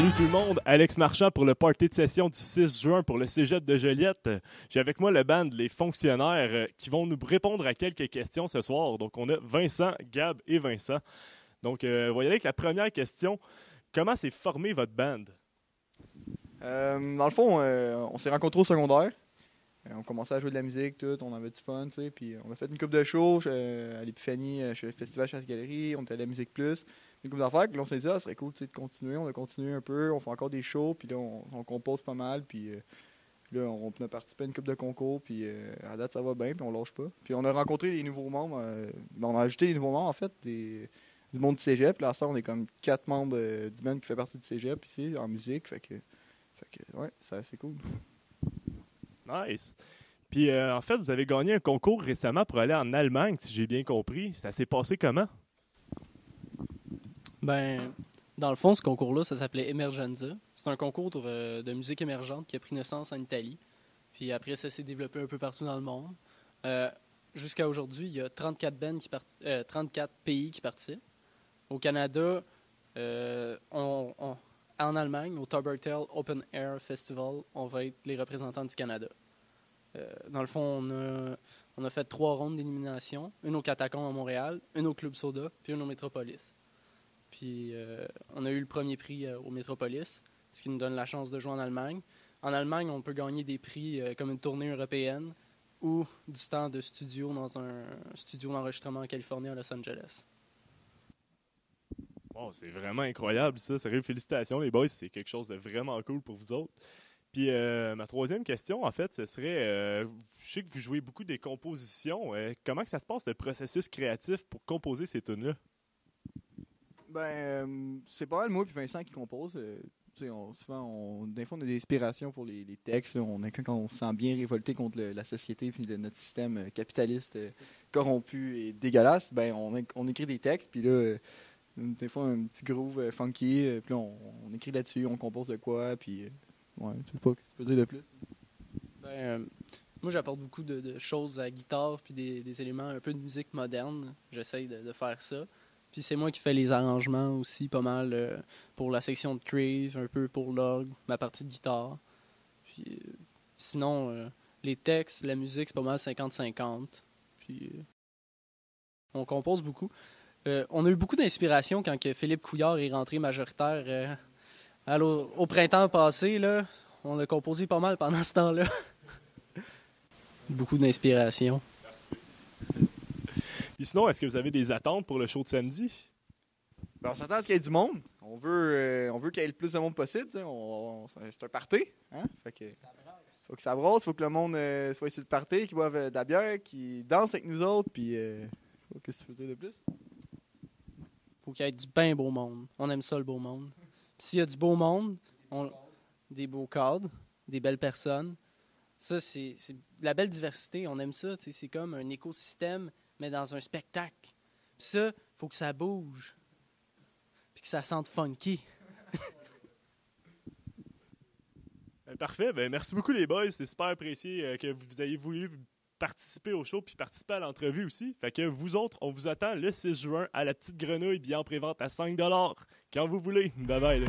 Salut tout le monde, Alex Marchand pour le party de session du 6 juin pour le Cégep de Joliette. J'ai avec moi le band Les Fonctionnaires qui vont nous répondre à quelques questions ce soir. Donc on a Vincent, Gab et Vincent. Donc on va y aller avec la première question. Comment s'est formé votre band? Dans le fond, on s'est rencontrés au secondaire. On commençait à jouer de la musique, tout, on avait du fun, tu sais. Puis on a fait une couple de shows à l'Épiphanie, chez le Festival Chasse-Galerie, on était à la Musique Plus. Une couple d'affaires, puis là on s'est dit, ça serait cool de continuer. On a continué un peu, on fait encore des shows, puis là on compose pas mal, puis là on a participé à une couple de concours, puis à date ça va bien, puis on lâche pas. Puis on a rencontré des nouveaux membres, on a ajouté des nouveaux membres en fait, du monde du cégep. Là, à ce temps, on est comme 4 membres du band qui fait partie du cégep ici, en musique, fait que ouais, c'est cool. Nice. Puis en fait, vous avez gagné un concours récemment pour aller en Allemagne, si j'ai bien compris. Ça s'est passé comment? Ben, dans le fond, ce concours-là, ça s'appelait Emergenza. C'est un concours de musique émergente qui a pris naissance en Italie. Puis après, ça s'est développé un peu partout dans le monde. Jusqu'à aujourd'hui, il y a 34 pays qui participent. Au Canada, en Allemagne, au Taubertal Open Air Festival, on va être les représentants du Canada. Dans le fond, on a fait 3 rondes d'élimination. Une au Catacombe à Montréal, une au Club Soda, puis une au Métropolis. Puis on a eu le premier prix au Métropolis, ce qui nous donne la chance de jouer en Allemagne. En Allemagne, on peut gagner des prix comme une tournée européenne ou du temps de studio dans un studio d'enregistrement en Californie, à Los Angeles. Wow, c'est vraiment incroyable ça. Sérieux, félicitations les boys, c'est quelque chose de vraiment cool pour vous autres. Puis ma troisième question, en fait, ce serait, je sais que vous jouez beaucoup des compositions. Comment que ça se passe, le processus créatif pour composer ces tunes-là? C'est pas mal moi et Vincent qui compose. Souvent, des fois, on a des inspirations pour les textes. Là. Quand on se sent bien révolté contre la société et notre système capitaliste corrompu et dégueulasse, on écrit des textes. Puis là, des fois, un petit groove funky. Puis là, on écrit là-dessus, on compose de quoi. Puis, ouais, je sais pas, qu'est-ce que tu peux dire de plus? Moi, j'apporte beaucoup de choses à la guitare puis des éléments un peu de musique moderne. J'essaye de faire ça. Puis c'est moi qui fais les arrangements aussi, pas mal pour la section de crave, un peu pour l'orgue, ma partie de guitare. Puis sinon, les textes, la musique, c'est pas mal 50-50. Puis on compose beaucoup. On a eu beaucoup d'inspiration quand que Philippe Couillard est rentré majoritaire au printemps passé. Là, on a composé pas mal pendant ce temps-là. Beaucoup d'inspiration. Puis sinon, est-ce que vous avez des attentes pour le show de samedi? On s'attend à ce qu'il y ait du monde. On veut qu'il y ait le plus de monde possible. C'est un party. Hein? Faut que ça brasse, faut que le monde soit sur le party, qu'il boive de la bière, qu'il danse avec nous autres. Puis, qu'est-ce que tu veux dire de plus? Faut qu'il y ait du bien beau monde. On aime ça, le beau monde. Puis s'il y a du beau monde, des beaux cadres, des belles personnes. Ça, c'est la belle diversité. On aime ça. C'est comme un écosystème, mais dans un spectacle. Puis ça, faut que ça bouge. Puis que ça sente funky. Parfait. Merci beaucoup les boys. C'est super apprécié que vous ayez voulu participer au show puis participer à l'entrevue aussi. Fait que vous autres, on vous attend le 6 juin à la Petite Grenouille, bien en prévente à 5$ quand vous voulez. Bye bye. Là.